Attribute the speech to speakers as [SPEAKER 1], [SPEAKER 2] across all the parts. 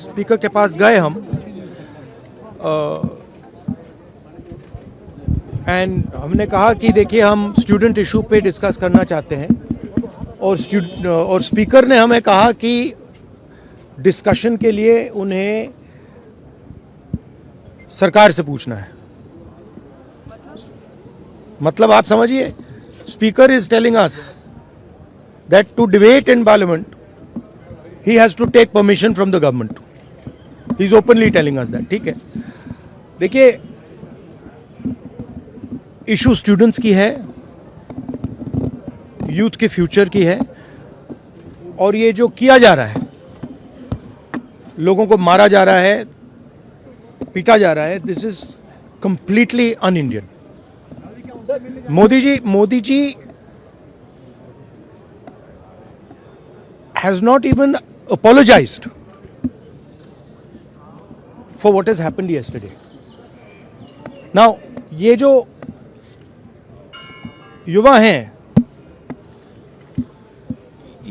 [SPEAKER 1] Speaker के पास गए हम एंड हमने कहा कि देखिए हम स्टूडेंट इशू पे डिस्कस करना चाहते हैं और स्पीकर ने हमें कहा कि डिस्कशन के लिए उन्हें सरकार से पूछना है। मतलब आप समझिए, speaker is telling us that to debate in parliament he has to take permission from the government. He is openly telling us that. ठीक है, देखिए इशू स्टूडेंट्स की है, यूथ के फ्यूचर की है, और ये जो किया जा रहा है, लोगों को मारा जा रहा है, पीटा जा रहा है, this is completely un Indian. Modi ji has not even apologized for what has happened yesterday. Now, ये जो युवा हैं,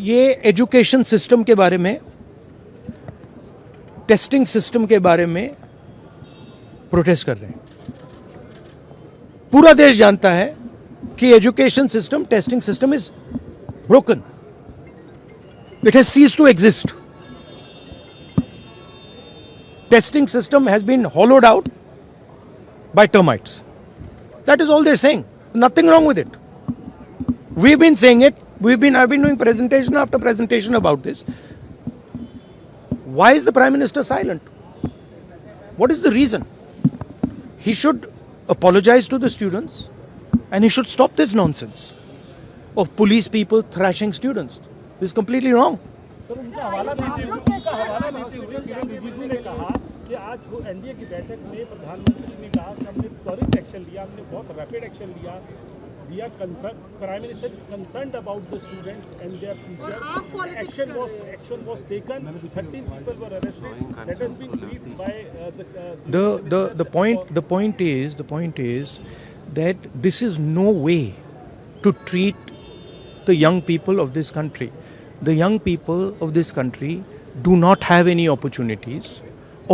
[SPEAKER 1] ये एजुकेशन सिस्टम के बारे में, टेस्टिंग सिस्टम के बारे में प्रोटेस्ट कर रहे हैं। पूरा देश जानता है कि education system, testing system is broken. It has ceased to exist. Testing system has been hollowed out by termites. That is all they're saying. Nothing wrong with it. We've been saying it. I've been doing presentation after presentation about this. Why is the Prime Minister silent? What is the reason? He should apologize to the students and he should stop this nonsense of police people thrashing students. This is completely wrong.
[SPEAKER 2] Sir, उनका हवाला देते हुए किरण रिजिजू ने कहा कि आज NDA की बैठक में प्रधानमंत्री ने कहा कि हमने त्वरित एक्शन लिया, हमने बहुत रैपिड एक्शन लिया। We are concerned, Prime Minister is concerned about the students and their future. Action was taken. 13 people were arrested. That has been briefed by
[SPEAKER 1] the point is that this is no way to treat the young people of this country. The young people of this country do not have any opportunities.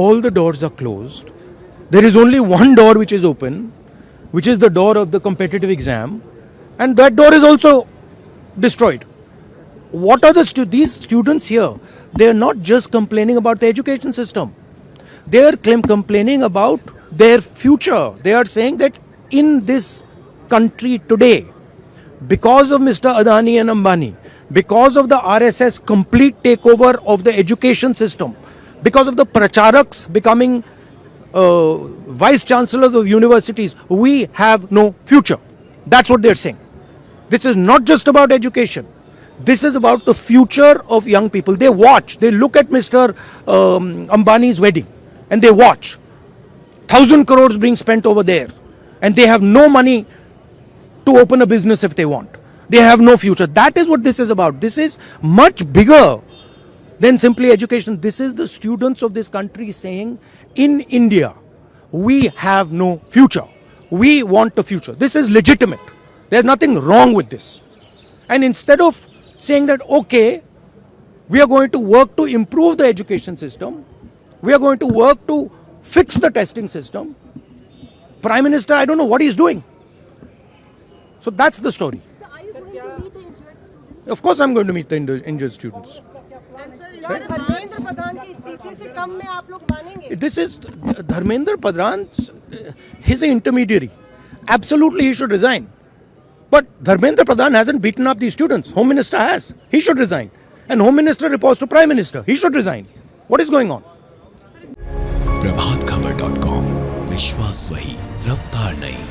[SPEAKER 1] All the doors are closed. There is only one door which is open, which is the door of the competitive exam, and that door is also destroyed. What are these students here? They are not just complaining about the education system. They are complaining about their future. They are saying that in this country today, because of Mr. Adani and Ambani, because of the RSS complete takeover of the education system, because of the pracharaks becoming vice chancellors of universities, we have no future. That's what they're saying. This is not just about education. This is about the future of young people. They watch, they look at Mr. Ambani's wedding and they watch 1,000 crores being spent over there, and they have no money to open a business if they want. They have no future. That is what this is about. This is much bigger than simply education. This is the students of this country saying, in India, we have no future. We want a future. This is legitimate. There's nothing wrong with this. And instead of saying that, okay, we are going to work to improve the education system, we are going to work to fix the testing system, Prime Minister, I don't know what he's doing. So that's the story.
[SPEAKER 3] So are you going to meet the injured students?
[SPEAKER 1] Of course I'm going to meet the injured students.
[SPEAKER 3] And sir, Dharmendra Pradhan के इस्तीफे से कम में आप लोग मानेंगे?
[SPEAKER 1] This is Dharmendra Pradhan, he's an intermediary. Absolutely he should resign. But Dharmendra Pradhan hasn't beaten up these students. Home Minister has. He should resign. And Home Minister reports to Prime Minister. He should resign. What is going on?
[SPEAKER 4] प्रभातखबर.com, विश्वास वही, रफ्तार नहीं।